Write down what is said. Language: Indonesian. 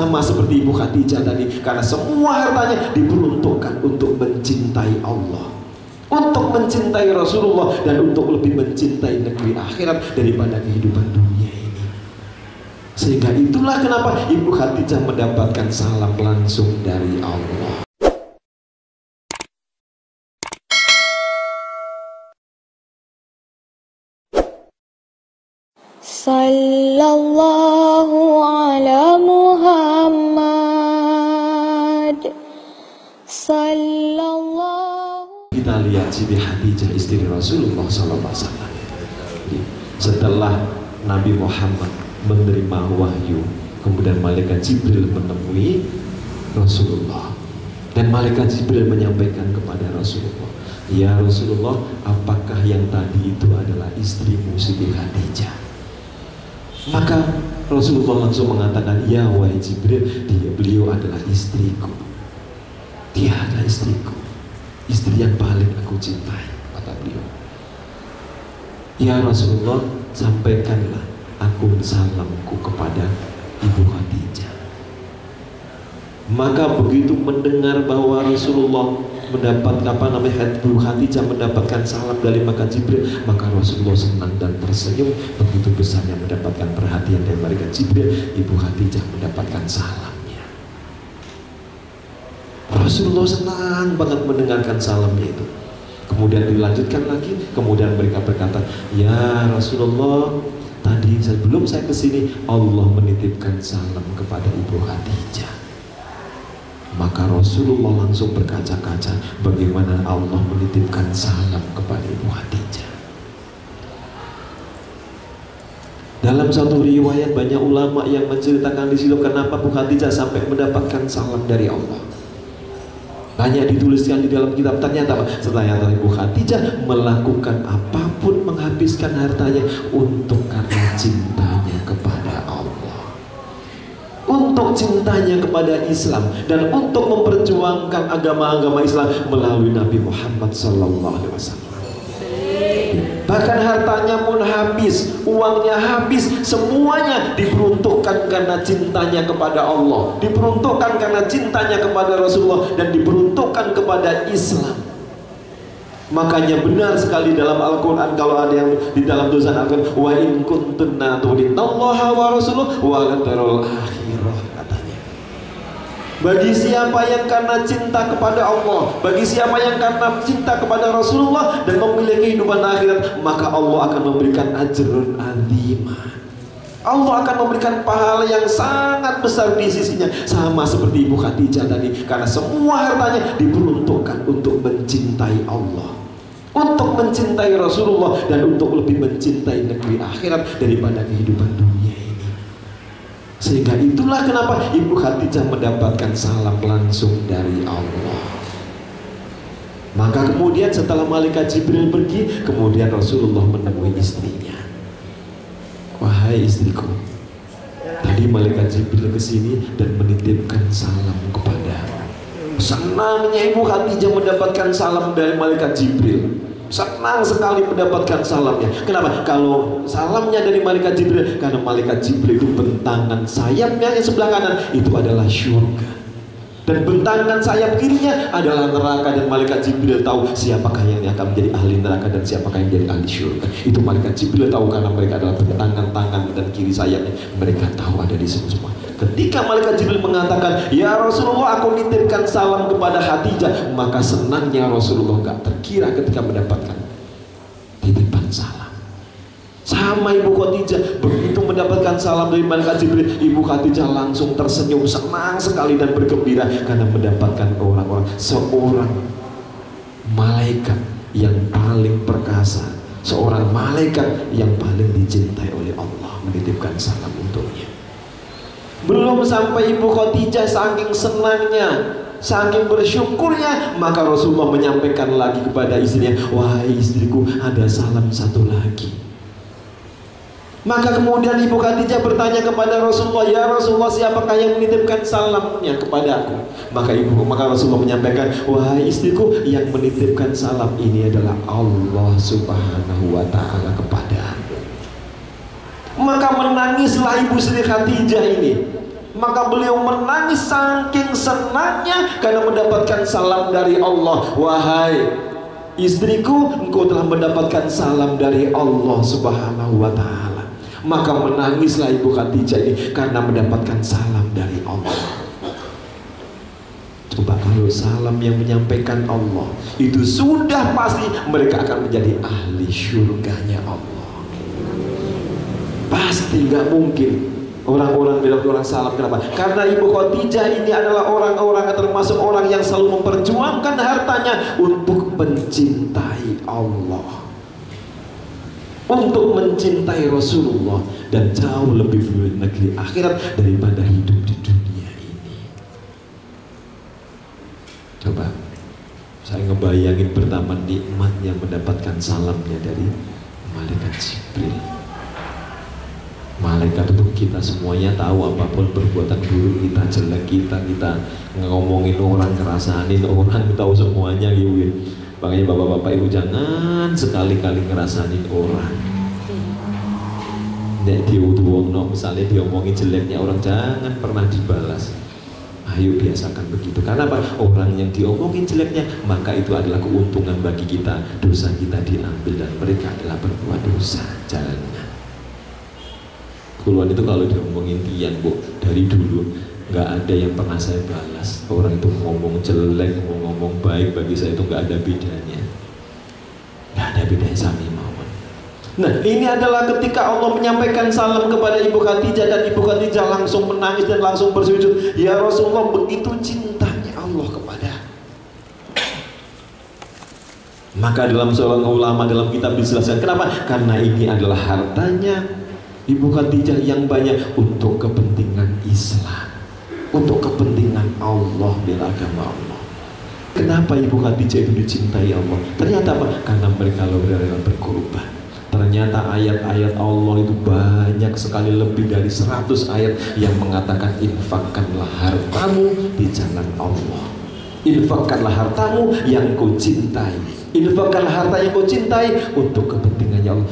Sama seperti Ibu Khadijah tadi, karena semua hartanya diperuntukkan untuk mencintai Allah, untuk mencintai Rasulullah, dan untuk lebih mencintai negeri akhirat daripada kehidupan dunia ini. Sehingga itulah kenapa Ibu Khadijah mendapatkan salam langsung dari Allah. Sallallahu ala Muhammad. Sallallahu. Kita lihat Siti Khadijah istri Rasulullah SAW. Setelah Nabi Muhammad menerima wahyu, kemudian malaikat Jibril menemui Rasulullah, dan malaikat Jibril menyampaikan kepada Rasulullah, "Ya Rasulullah, apakah yang tadi itu adalah istrimu Siti Khadijah?" Maka Rasulullah langsung mengatakan, "Ya wahai Jibril, beliau adalah istriku. Dia adalah istriku, istri yang paling aku cintai," kata beliau. "Ya Rasulullah, sampaikanlah aku salamku kepada Ibu Khadijah." Maka begitu mendengar bahwa Rasulullah mendapat Ibu Khadijah mendapatkan salam dari malaikat Jibril, maka Rasulullah senang dan tersenyum. Begitu besarnya mendapatkan perhatian dari malaikat Jibril, Ibu Khadijah mendapatkan salamnya. Rasulullah senang banget mendengarkan salamnya itu. Kemudian dilanjutkan lagi, kemudian mereka berkata, "Ya Rasulullah, tadi sebelum saya kesini Allah menitipkan salam kepada Ibu Khadijah." Maka Rasulullah langsung berkaca-kaca bagaimana Allah menitipkan salam kepada Ibu Khadijah. Dalam satu riwayat banyak ulama yang menceritakan di situ kenapa Ibu Khadijah sampai mendapatkan salam dari Allah. Banyak dituliskan di dalam kitab. Ternyata Ibu Khadijah melakukan apapun, menghabiskan hartanya untuk karena cintanya kepada Allah, untuk cintanya kepada Islam, dan untuk memperjuangkan agama-agama Islam melalui Nabi Muhammad SAW. Bahkan hartanya pun habis, uangnya habis, semuanya diperuntukkan karena cintanya kepada Allah, diperuntukkan karena cintanya kepada Rasulullah, dan diperuntukkan kepada Islam. Makanya benar sekali dalam Al-Quran, kalau ada yang di dalam tulisan Al-Quran, "Wa in kuntunna turidnallaha wa rasuluhu wa darul akhirah," katanya. Bagi siapa yang karena cinta kepada Allah, bagi siapa yang karena cinta kepada Rasulullah dan memilih kehidupan akhirat, maka Allah akan memberikan ajrun azimah. Allah akan memberikan pahala yang sangat besar di sisinya. Sama seperti Ibu Khadijah tadi, karena semua hartanya diperuntukkan untuk mencintai Allah, untuk mencintai Rasulullah, dan untuk lebih mencintai negeri akhirat daripada kehidupan dunia ini. Sehingga itulah kenapa Ibu Khadijah mendapatkan salam langsung dari Allah. Maka kemudian setelah malaikat Jibril pergi, kemudian Rasulullah menemui istrinya. "Wahai istriku, tadi malaikat Jibril kesini dan menitipkan salam kepadamu." Senangnya Ibu Khadijah mendapatkan salam dari malaikat Jibril. Senang sekali mendapatkan salamnya. Kenapa? Kalau salamnya dari malaikat Jibril, karena malaikat Jibril itu bentangan sayapnya yang sebelah kanan itu adalah syurga, dan bentangan sayap kirinya adalah neraka. Dan malaikat Jibril tahu siapakah yang akan menjadi ahli neraka dan siapakah yang menjadi ahli syurga. Itu malaikat Jibril tahu, karena mereka adalah bentangan tangan dan kiri sayapnya. Mereka tahu ada di semua. Ketika malaikat Jibril mengatakan, "Ya Rasulullah, aku nitipkan salam kepada Khadijah," maka senangnya Rasulullah gak terkira ketika mendapatkan titipan salam. Sama Ibu Khadijah, begitu mendapatkan salam dari malaikat Jibril, Ibu Khadijah langsung tersenyum, senang sekali dan bergembira karena mendapatkan seorang malaikat yang paling perkasa, seorang malaikat yang paling dicintai oleh Allah menitipkan salam untuknya. Belum sampai Ibu Khadijah saking senangnya, saking bersyukurnya, maka Rasulullah menyampaikan lagi kepada istrinya, "Wahai istriku, ada salam satu lagi." Maka kemudian Ibu Khadijah bertanya kepada Rasulullah, "Ya Rasulullah, siapakah yang menitipkan salamnya kepadaku?" Maka Rasulullah menyampaikan, "Wahai istriku, yang menitipkan salam ini adalah Allah Subhanahu wa Ta'ala kepadamu." Maka menangislah Ibu Sri Khadijah ini. Maka beliau menangis saking senangnya karena mendapatkan salam dari Allah. Wahai istriku, engkau telah mendapatkan salam dari Allah Subhanahu wa ta'ala. Maka menangislah Ibu Khadijah ini karena mendapatkan salam dari Allah. Coba kalau salam yang menyampaikan Allah itu sudah pasti mereka akan menjadi ahli syurganya Allah. Pasti, gak mungkin orang-orang bilang orang salam. Kenapa? Karena Ibu Khadijah ini adalah orang-orang termasuk orang yang selalu memperjuangkan hartanya untuk mencintai Allah, untuk mencintai Rasulullah, dan jauh lebih dulu negeri akhirat daripada hidup di dunia ini. Coba saya ngebayangin pertama nikmat yang mendapatkan salamnya dari malaikat Jibril. Malaikat itu kita semuanya tahu, apapun perbuatan buruk kita, jelek kita ngomongin orang, ngerasanin orang, tahu semuanya gitu. Makanya bapak-bapak ibu jangan sekali-kali ngerasanin orang. Nek diutuwongno misalnya diomongin jeleknya orang, jangan pernah dibalas. Ayo biasakan begitu. Karena apa? Orang yang diomongin jeleknya, maka itu adalah keuntungan bagi kita. Dosa kita diambil dan mereka adalah berbuat dosa jalannya. Kuluan itu kalau diomongin Tian, Bu, dari dulu nggak ada yang pernah saya balas. Orang itu ngomong jelek, ngomong baik, bagi saya itu nggak ada bedanya. Nggak ada bedanya sami mawon. Nah, ini adalah ketika Allah menyampaikan salam kepada Ibu Khadijah, dan Ibu Khadijah langsung menangis dan langsung bersujud. Ya Rasulullah, begitu cintanya Allah kepada. Maka dalam seorang ulama dalam kitab dijelaskan kenapa? Karena ini adalah hartanya Ibu Khadijah yang banyak untuk kepentingan Islam, untuk kepentingan Allah, bela agama Allah. Kenapa Ibu Khadijah itu dicintai Allah? Ternyata apa? Karena mereka rela berkorban. Ternyata ayat-ayat Allah itu banyak sekali, lebih dari 100 ayat yang mengatakan infakkanlah hartamu di jalan Allah. Infakkanlah hartamu yang kau cintai. Infakkanlah harta yang kau cintai untuk kepentingannya Allah.